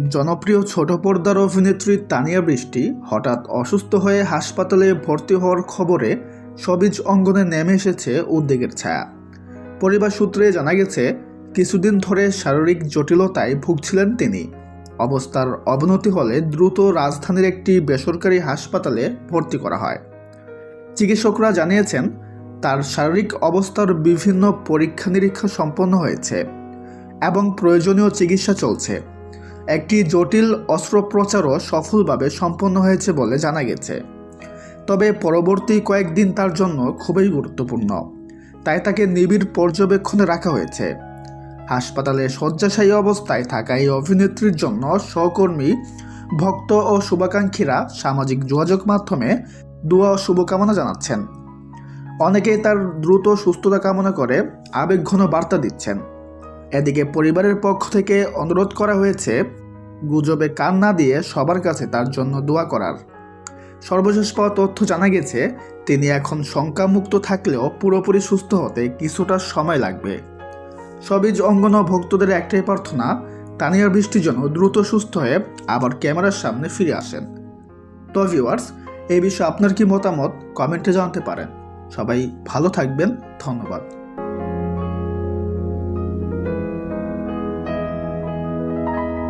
জনপ্রিয় ছোট পর্দার অভিনেত্রী তানিয়া বৃষ্টি হঠাৎ অসুস্থ হয়ে হাসপাতালে ভর্তি হওয়ার খবরে সবিজ অঙ্গনে নেমে এসেছে উদ্বেগের ছায়া। পরিবার সূত্রে জানা গেছে, কিছুদিন ধরে শারীরিক জটিলতায় ভুগছিলেন তিনি। অবস্থার অবনতি হলে দ্রুত রাজধানীর একটি বেসরকারি হাসপাতালে ভর্তি করা হয়। চিকিৎসকরা জানিয়েছেন, তার শারীরিক অবস্থার বিভিন্ন পরীক্ষা নিরীক্ষা সম্পন্ন হয়েছে এবং প্রয়োজনীয় চিকিৎসা চলছে। একটি জটিল অস্ত্রোপচারও সফলভাবে সম্পন্ন হয়েছে বলে জানা গেছে। তবে পরবর্তী কয়েকদিন তার জন্য খুবই গুরুত্বপূর্ণ, তাই তাকে নিবিড় পর্যবেক্ষণে রাখা হয়েছে। হাসপাতালে শয্যাশায়ী অবস্থায় থাকা এই অভিনেত্রীর জন্য সহকর্মী, ভক্ত ও শুভাকাঙ্ক্ষীরা সামাজিক যোগাযোগ মাধ্যমে দোয়া ও শুভকামনা জানাচ্ছেন। অনেকেই তার দ্রুত সুস্থতা কামনা করে আবেগঘন বার্তা দিচ্ছেন। এদিকে পরিবারের পক্ষ থেকে অনুরোধ করা হয়েছে গুজবে কান না দিয়ে সবার কাছে তার জন্য দোয়া করার। সর্বশেষ পাওয়া তথ্য জানা গেছে, তিনি এখন শঙ্কামুক্ত থাকলেও পুরোপুরি সুস্থ হতে কিছুটা সময় লাগবে। সবিজ অঙ্গন ভক্তদের একটাই প্রার্থনা, তানিয়া বৃষ্টির জন্য দ্রুত সুস্থ হয়ে আবার ক্যামেরার সামনে ফিরে আসেন। তো ভিউয়ার্স, এই বিষয়ে আপনার কি মতামত কমেন্টে জানাতে পারেন। সবাই ভালো থাকবেন, ধন্যবাদ।